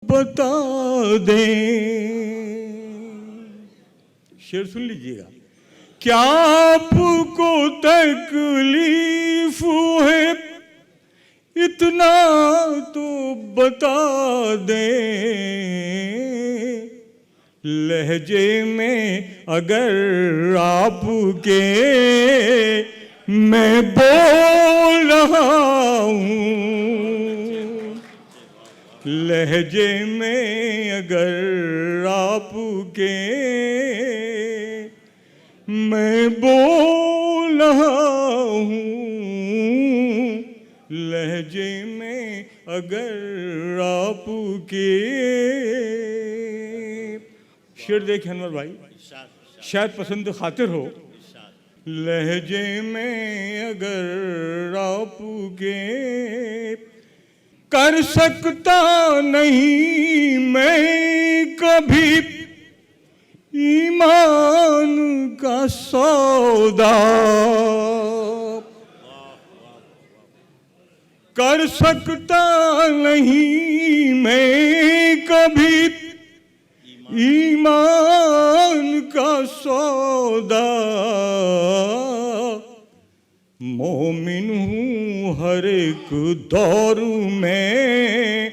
बता दें। शेर सुन लीजिएगा। क्या आपको तकलीफ है इतना तो बता दें। लहजे में अगर आपके मैं बोल रहा हूँ, लहजे में अगर आपके मैं बोल रहा हूँ, लहजे में अगर आपके। शेर देखें अनवर भाई, शायद पसंद खातिर हो। लहजे में अगर आपके कर सकता नहीं मैं कभी ईमान का सौदा, कर सकता नहीं मैं कभी ईमान का सौदा। मोमिन हूँ हर एक दौर में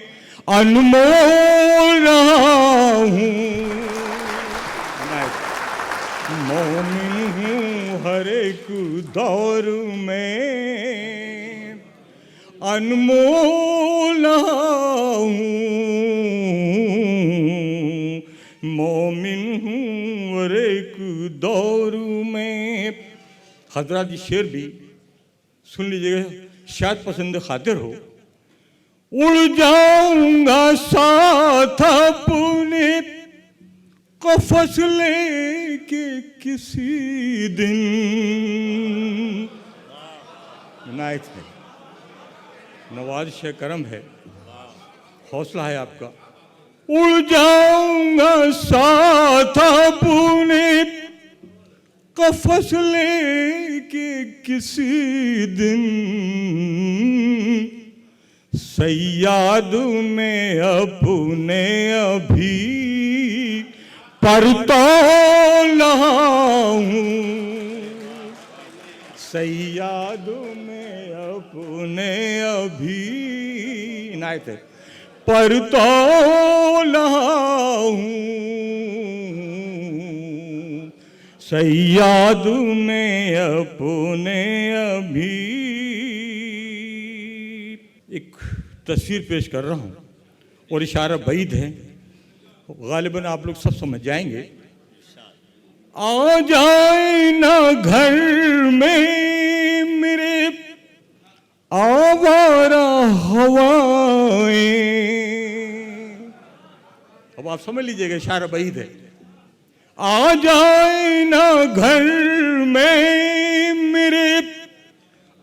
अनमोल रहा हूँ। मोमिन हूँ हर एक दौर में अनमोल रहा हूँ। मोमिन हूँ हर एक दौर में। हजरात जी शेर भी सुन लीजिएगा, शायद पसंद खातिर हो। उड़ जाऊंगा साथ अपने कफस लेके किसी दिन। इनायत है, नवाज़िश है, करम है, हौसला है आपका। उड़ जाऊंगा साथ अपने कफस लेके किसी दिन। सैयाद में अपने अभी पर तौला हूँ। सैयाद में अपने अभी इनायत है पर तौला हूँ। सैयाद में अपने अभी। एक तस्वीर पेश कर रहा हूँ और इशारा बैद है, गालिबन आप लोग सब समझ जाएंगे। आ जाए ना घर में मेरे आवारा हवाएं। अब आप समझ लीजिएगा, इशारा बैद है। आ जाए ना घर में मेरे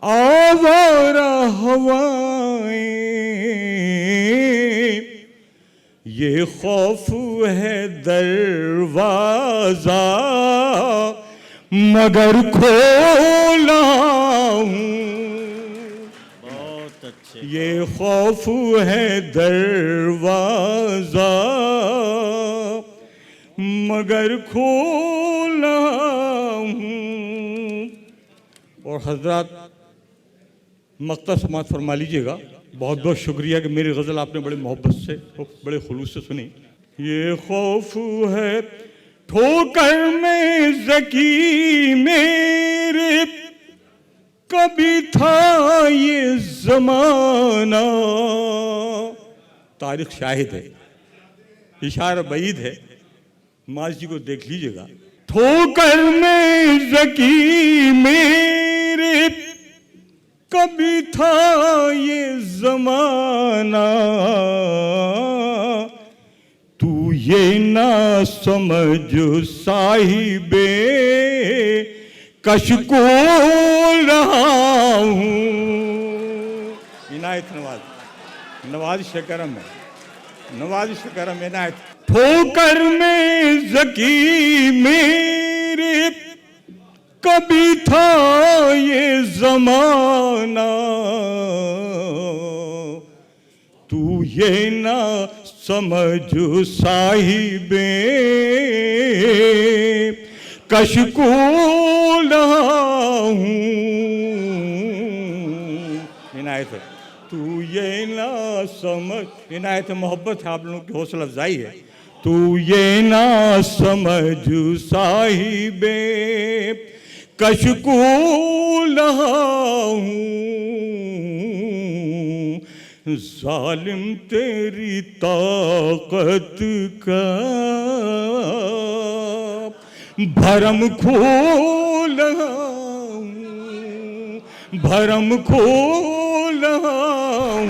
आवारा हवाएं। ये खौफ है दरवाजा मगर खोला हूँ। बहुत अच्छे। ये खौफ है दरवाजा मगर खोला हूँ। और हजरत मक्ता समात फरमा लीजिएगा। बहुत बहुत शुक्रिया कि मेरी गज़ल आपने बड़े मोहब्बत से, बड़े खुलूस से सुनी। ये खौफ है ठोकर में ज़की मेरे कभी था ये ज़माना। तारीख शाहिद है, इशारा बैद है, माजी को देख लीजिएगा। ठोकर में ज़की मेरे कभी था ये ज़माना। तू ये ना समझ साहिबे कशको रहा हूँ। इनायत नवाज, नवाज़िश करम है, नवाज़िश करम इनायत। ठोकर में ज़की मेरे कभी था ये ज़माना। तू ये ना समझ साहिबे कशकूल हूँ। इनायत है तू ये ना समझ, इनायत मोहब्बत है, आप लोगों की हौसला अफजाई है। तू ये ना समझ साहिबे कशकूल हूँ, जालिम तेरी ताकत का भरम खोल हूँ, भरम खोल हूँ।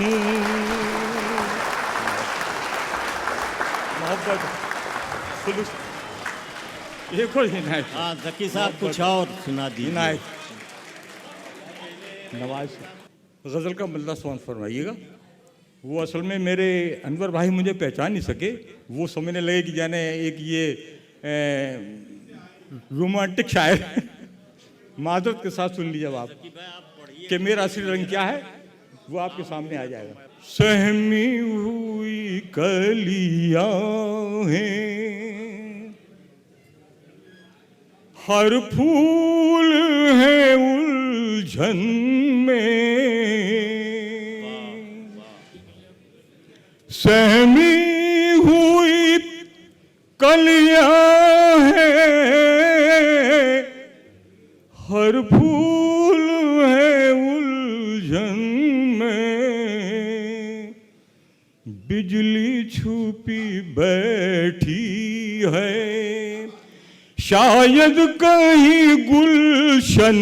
मोहब्बत एक और इनायत। हाँ ज़की साहब कुछ और सुना दीजिए। इनायत नवाज गज़ल का मल्ला सवाल फरमाइएगा। वो असल में मेरे अनवर भाई मुझे पहचान नहीं सके, वो समझने लगे कि जाने एक ये रोमांटिक शायर। मादरत के साथ सुन लीजिए आप कि मेरा असली रंग क्या है, वो आपके सामने आ जाएगा। सहमी हुई कलियां हैं, हर फूल है उलझन में, सहमी हुई कलियां हैं, हर फूल है उलझन में, बिजली छुपी बैठी है शायद कहीं गुलशन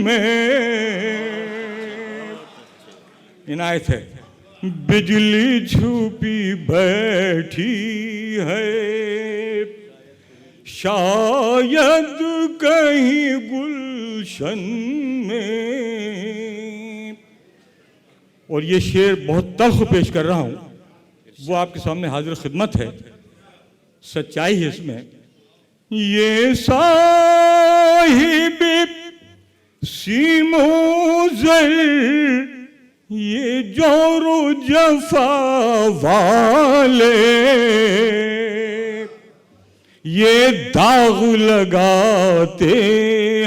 में। इनायत है बिजली छुपी बैठी है शायद कहीं गुलशन में। और ये शेर बहुत तल्ख पेश कर रहा हूं, वो आपके सामने हाजिर खिदमत है, सच्चाई है इसमें। ये साहिब सीमोज़र ये जोरो जफा वाले, ये दाग लगाते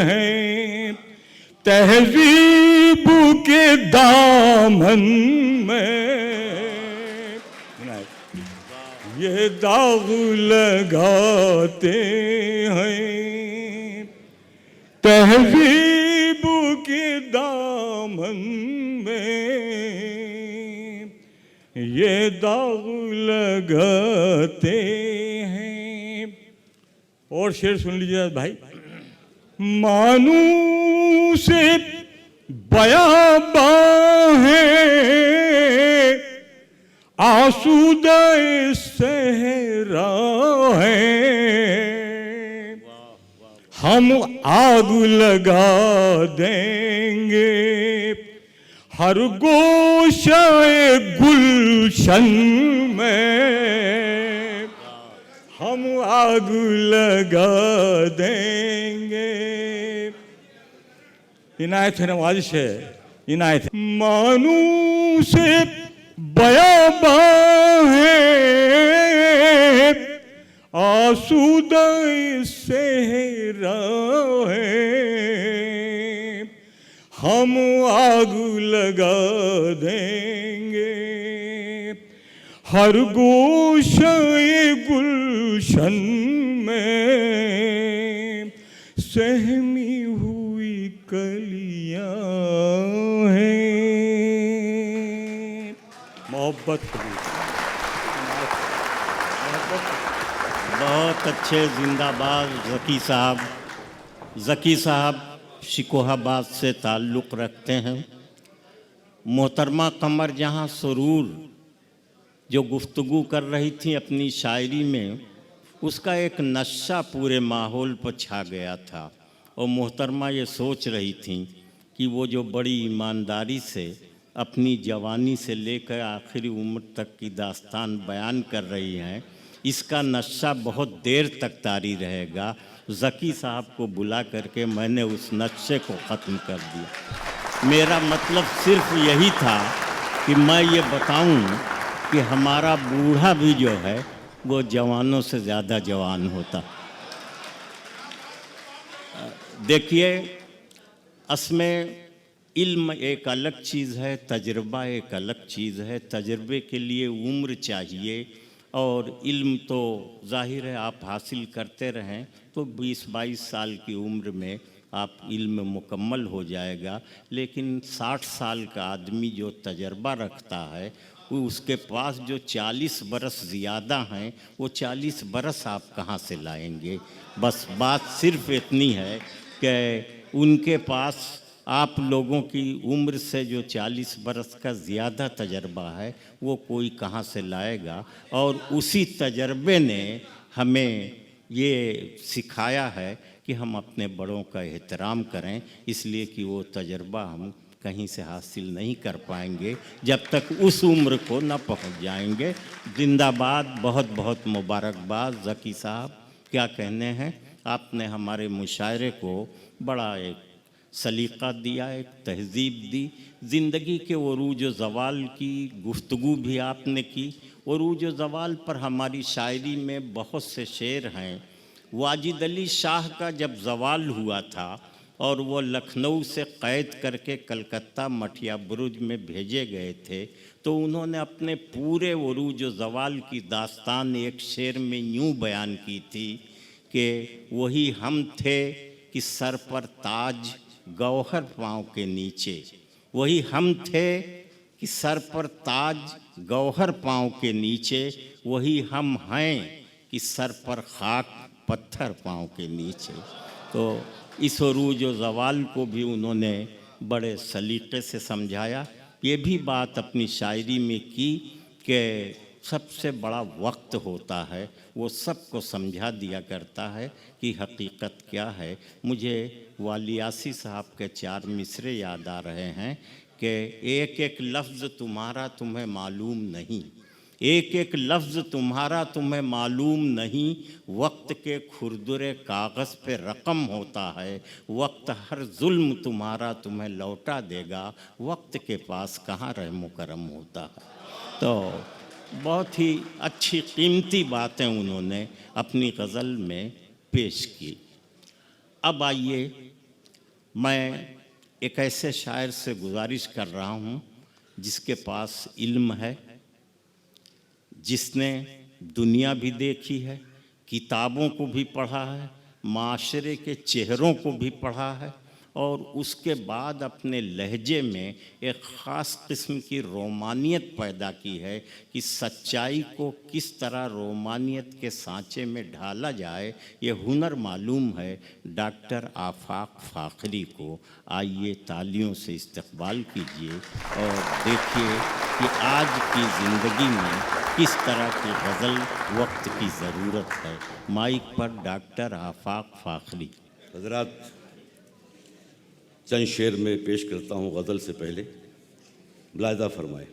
हैं तहज़ीब के दामन में, ये दाग लगाते हैं तहज़ीब के दामन में, ये दाग लगाते हैं। और शेर सुन लीजिए भाई। मानू से बयाबां है आसूदा सहरा है, हम आग लगा देंगे हर गोशाए गुलशन में, हम आग लगा देंगे। इनायत है, नवाजिश है, इनायत है। मानू से बयाबां है आसूदा सहरा है, हम आग लगा देंगे हर गोशाए गुलशन में, सहमी हुई कलियां हैं। मोहब्बत बहुत अच्छे, जिंदाबाद ज़की साहब। ज़की साहब शिकोहाबाद से ताल्लुक़ रखते हैं। मोहतरमा कमर जहाँ सुरूर जो गुफ्तगू कर रही थी अपनी शायरी में, उसका एक नक्शा पूरे माहौल पर छा गया था। और मोहतरमा ये सोच रही थी कि वो जो बड़ी ईमानदारी से अपनी जवानी से लेकर आखिरी उम्र तक की दास्तान बयान कर रही हैं, इसका नक्शा बहुत देर तक तारी रहेगा। ज़की साहब को बुला करके मैंने उस नक्शे को ख़त्म कर दिया। मेरा मतलब सिर्फ यही था कि मैं ये बताऊं कि हमारा बूढ़ा भी जो है वो जवानों से ज़्यादा जवान होता। देखिए, असमें इल्म एक अलग चीज़ है, तजुर्बा एक अलग चीज़ है। तजुर्बे के लिए उम्र चाहिए और इल्म तो जाहिर है आप हासिल करते रहें तो 20-22 साल की उम्र में आप इल्म मुकम्मल हो जाएगा। लेकिन 60 साल का आदमी जो तजर्बा रखता है वो उसके पास जो 40 बरस ज़्यादा हैं, वो 40 बरस आप कहाँ से लाएंगे। बस बात सिर्फ इतनी है कि उनके पास आप लोगों की उम्र से जो 40 बरस का ज़्यादा तजर्बा है वो कोई कहाँ से लाएगा। और उसी तजर्बे ने हमें ये सिखाया है कि हम अपने बड़ों का एहतराम करें, इसलिए कि वो तजर्बा हम कहीं से हासिल नहीं कर पाएंगे जब तक उस उम्र को न पहुंच जाएंगे। जिंदाबाद, बहुत बहुत मुबारकबाद। ज़की साहब, क्या कहने हैं, आपने हमारे मुशायरे को बड़ा एक सलीक़ा दिया, एक तहज़ीब दी। ज़िंदगी के उरूज व ज़वाल की गुफ्तगू भी आपने की। उरूज व ज़वाल पर हमारी शायरी में बहुत से शेर हैं। वाजिद अली शाह का जब ज़वाल हुआ था और वो लखनऊ से क़ैद करके कलकत्ता मठिया बुरुज में भेजे गए थे, तो उन्होंने अपने पूरे उरूज व ज़वाल की दास्तान एक शेर में यूँ बयान की थी कि वही हम थे कि सर पर ताज गौहर पाँव के नीचे, वही हम थे कि सर पर ताज गौहर पाँव के नीचे, वही हम हैं कि सर पर खाक पत्थर पाँव के नीचे। तो इस उरूज व ज़वाल को भी उन्होंने बड़े सलीक़े से समझाया। ये भी बात अपनी शायरी में की कि सबसे बड़ा वक्त होता है, वो सबको समझा दिया करता है कि हकीकत क्या है। मुझे वालियासी साहब के 4 मिसरे याद आ रहे हैं कि एक एक लफ्ज़ तुम्हारा तुम्हें मालूम नहीं, एक एक लफ्ज़ तुम्हारा तुम्हें मालूम नहीं, वक्त के खुरदुरे कागज़ पे रकम होता है, वक्त हर जुल्म तुम्हारा तुम्हें लौटा देगा, वक्त के पास कहाँ रहम करम होता है। तो बहुत ही अच्छी कीमती बातें उन्होंने अपनी गज़ल में पेश की। अब आइए, मैं एक ऐसे शायर से गुजारिश कर रहा हूँ जिसके पास इल्म है, जिसने दुनिया भी देखी है, किताबों को भी पढ़ा है, माशरे के चेहरों को भी पढ़ा है, और उसके बाद अपने लहजे में एक ख़ास किस्म की रोमानियत पैदा की है कि सच्चाई को किस तरह रोमानियत के सांचे में ढाला जाए, ये हुनर मालूम है डॉक्टर आफाक फ़ाखरी को। आइए तालियों से इस्तकबाल कीजिए और देखिए कि आज की ज़िंदगी में किस तरह की गज़ल वक्त की ज़रूरत है। माइक पर डॉक्टर आफाक फ़ाखरी। हज़रात, चंद शेर में पेश करता हूँ गज़ल से पहले, मुलाहिज़ा फरमाए।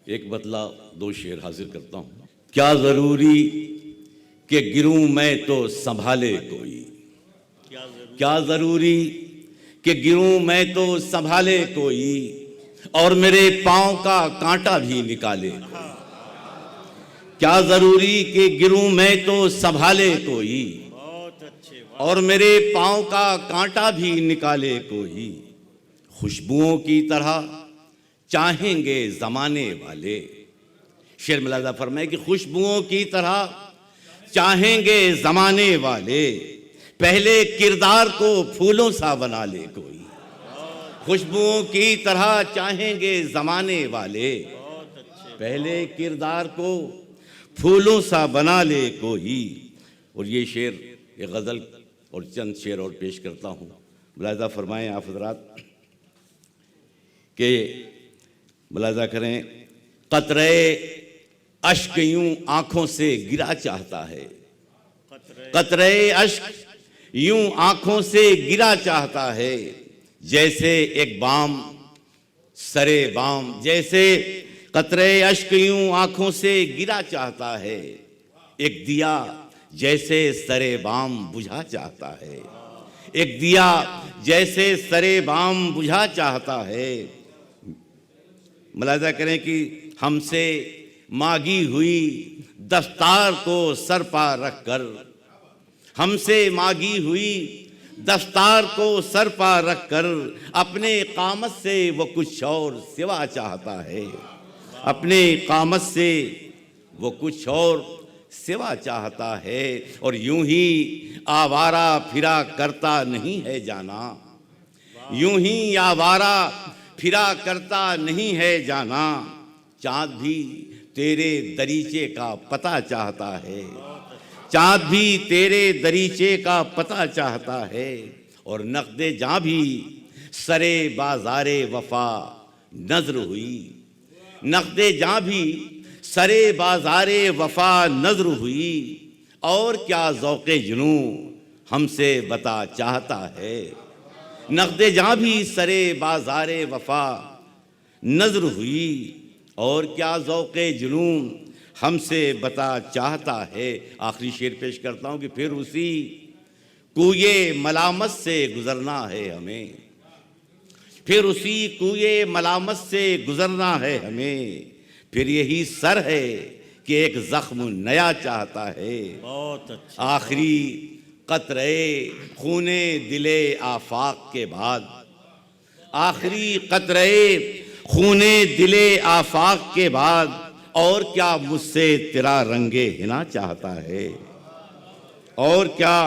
एक बदला 2 शेर हाजिर करता हूँ। क्या ज़रूरी कि गिरूं मैं तो संभाले कोई, क्या ज़रूरी कि गिरूं मैं तो संभाले कोई, और मेरे पाँव का कांटा भी निकाले कोई। क्या ज़रूरी कि गिरूं मैं तो संभाले कोई, और मेरे पाँव का कांटा भी निकाले कोई। खुशबुओं की तरह चाहेंगे ज़माने वाले। शेर मुलाहिज़ा फरमाए कि खुशबुओं की तरह चाहेंगे ज़माने वाले, पहले किरदार को फूलों सा बना ले कोई। खुशबुओं की तरह चाहेंगे ज़माने वाले, पहले किरदार को फूलों सा बना ले कोई। और ये शेर, ये गज़ल और चंद शेर और पेश करता हूँ। मुलाहिज़ा फरमाएँ आप हज़रात कि मुलाहिज़ा करें, क़तरे अश्क यूं आँखों से गिरा चाहता है, क़तरे अश्क यूं आँखों से गिरा चाहता है, जैसे एक बाम सरे बाम, जैसे क़तरे अश्क यूं आँखों से गिरा चाहता है, एक दिया जैसे सरे बाम बुझा चाहता है, एक दिया जैसे सरे बाम बुझा चाहता है। मुलाहिज़ा करें कि हमसे मांगी हुई दस्तार को सर पर रख कर, हमसे मांगी हुई दस्तार को सर पर रख कर अपने कामत से वो कुछ और सिवा चाहता है, अपने कामत से वो कुछ और सिवा चाहता है। और यूं ही आवारा फिरा करता नहीं है जाना, यूं ही आवारा फिरा करता नहीं है जाना, चाँद भी तेरे दरीचे का पता चाहता है, चाँद भी तेरे दरीचे का पता चाहता है। और नक़्दे जाँ भी सरे बाज़ारे वफ़ा नज़र हुई, नक़्दे जाँ भी सरे बाज़ारे वफ़ा नज़र हुई, और क्या ज़ौक़े जुनूं हमसे बता चाहता है। नक़्दे जाँ भी सरे बाज़ारे वफ़ा नज़र हुई, और क्या ज़ौक़े जुनूं हमसे बता चाहता है। आखिरी शेर पेश करता हूँ कि फिर उसी कुए मलामत से गुज़रना है हमें, फिर उसी कुए मलामत से गुज़रना है हमें, फिर यही सर है कि एक ज़ख्म नया चाहता है। बहुत अच्छा। आखिरी कतरे खूने दिले आफाक के बाद, आखिरी कतरे खूने दिले आफाक के बाद, और क्या मुझसे तेरा रंगे हिना चाहता है, और क्या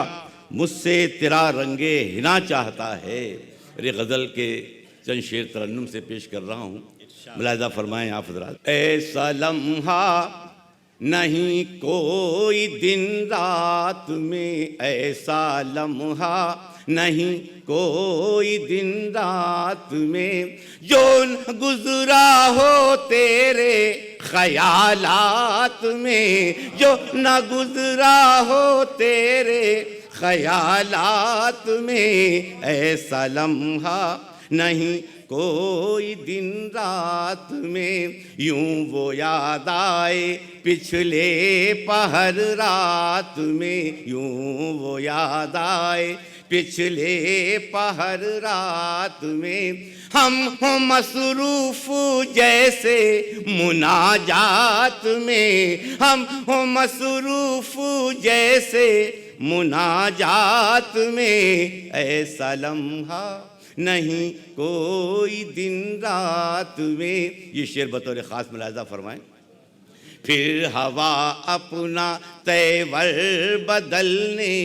मुझसे तेरा रंगे हिना चाहता है। अरे गज़ल के चंद शेर तरन्नुम से पेश कर रहा हूँ, मुलाहिज़ा फरमाएं आप हज़रात। ऐसा लम्हा नहीं कोई दिन रात में, ऐसा लम्हा नहीं कोई दिन रात में, जो न गुज़रा हो तेरे ख़यालात में, जो न गुज़रा हो तेरे ख़यालात में, ऐसा लम्हा नहीं कोई दिन रात में, यूं वो याद आए पिछले पहर रात में, यूं वो याद आए पिछले पहर रात में, हम हो मसरूफ जैसे मुनाजात में, हम हो मसरूफ जैसे मुनाजात में, ऐसा लम्हा नहीं कोई दिन रात में। ये शेर बतौर ख़ास मुलाहिज़ा फरमाएं। फिर हवा अपना तेवर बदलने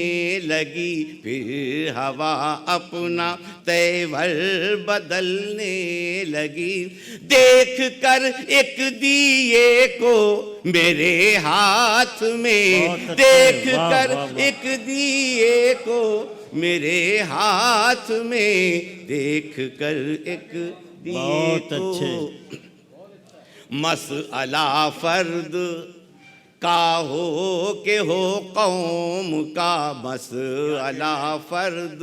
लगी, फिर हवा अपना तेवर बदलने लगी, देख कर एक दिए को मेरे हाथ में, देख कर एक दिए को मेरे हाथ में, देख कर एक दिए को। मसअला फर्द का हो के हो कौम का, मसअला फर्द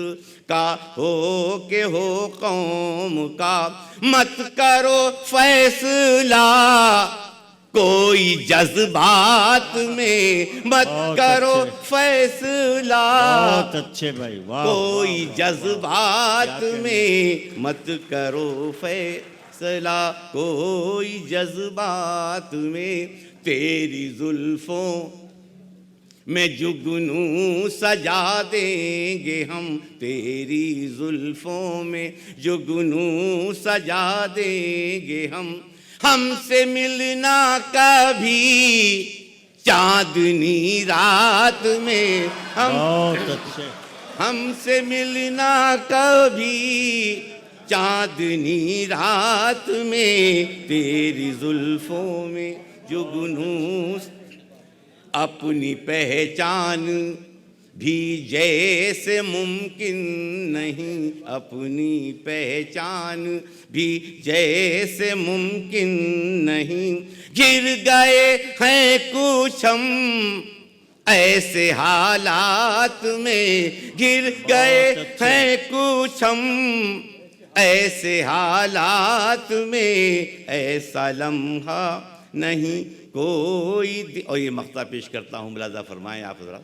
का हो के हो कौम का, मत करो फैसला कोई जज्बात में, मत करो फैसला बहुत अच्छे भाई, वाह। कोई जज्बात में, मत करो फैसला कोई जज्बात में, तेरी जुल्फों में जुगनू सजा देंगे हम, तेरी जुल्फों में जुगनू सजा देंगे हम, हमसे मिलना कभी चांदनी रात में, बहुत अच्छे। हमसे मिलना कभी चांदनी रात में, तेरी जुल्फों में जुगनू, अपनी पहचान भी जैसे मुमकिन नहीं, अपनी पहचान भी जैसे मुमकिन नहीं, गिर गए हैं कुछ हम ऐसे हालात में, गिर गए हैं कुछ हम ऐसे हालात में, ऐसा लम्हा नहीं कोई। और ये मक्ता पेश करता हूँ, मुलाज़ा फरमाएं आप ज़रा।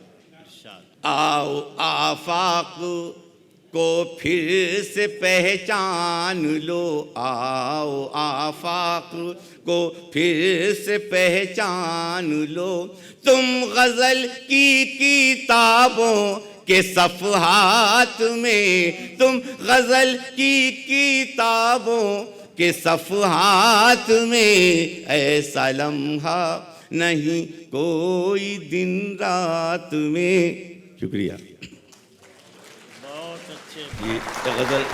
आओ आफाक को फिर से पहचान लो, आओ आफाक को फिर से पहचान लो। तुम गजल की किताबों के सफ़हात में, तुम गजल की किताबों के सफ़हात में, ऐसा लम्हा नहीं कोई दिन रात में। शुक्रिया। बहुत अच्छे। ये गज़ल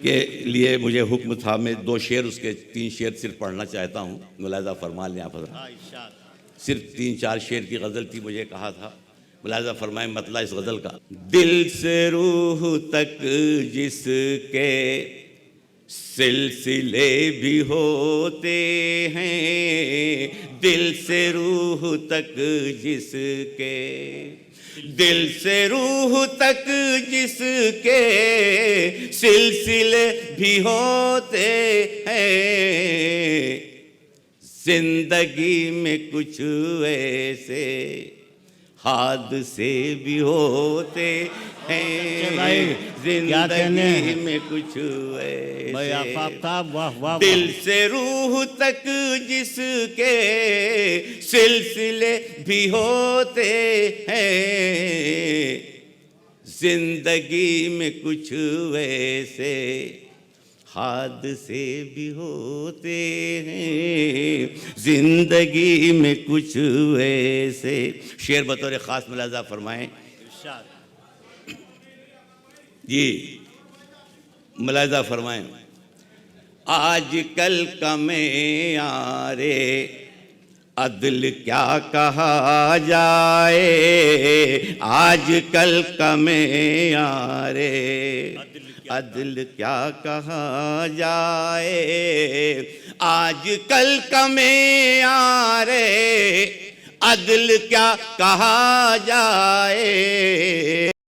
के लिए मुझे हुक्म था, मैं 2 शेर उसके 3 शेर सिर्फ पढ़ना चाहता हूँ। मुलाहिज़ा फरमा लें आप हज़रात। हाँ, इरशाद। सिर्फ 3-4 शेर की गज़ल थी, मुझे कहा था। मुलाहिज़ा फरमाएं मतलब इस गज़ल का। दिल से रूह तक जिसके सिलसिले भी होते हैं, दिल से रूह तक जिसके, दिल से रूह तक जिसके सिलसिले भी होते हैं, जिंदगी में कुछ ऐसे हादसे भी होते हैं, भाई, क्या कहने जिंदगी हैं? में कुछ भाई ऐसे। आफताब, वाह वाह दिल वाह। से रूह तक जिसके सिलसिले भी होते हैं, जिंदगी में कुछ ऐसे हादसे भी होते हैं, जिंदगी में कुछ ऐसे। शेर बतौर ख़ास मुलाज़ा फरमाएं। इरशाद। जी मुलाज़ा फरमाएं। आजकल का मेयारे अदल क्या कहा जाए, आजकल का मेयारे अदल क्या कहा जाए, आजकल का मेयारे अदल क्या कहा जाए।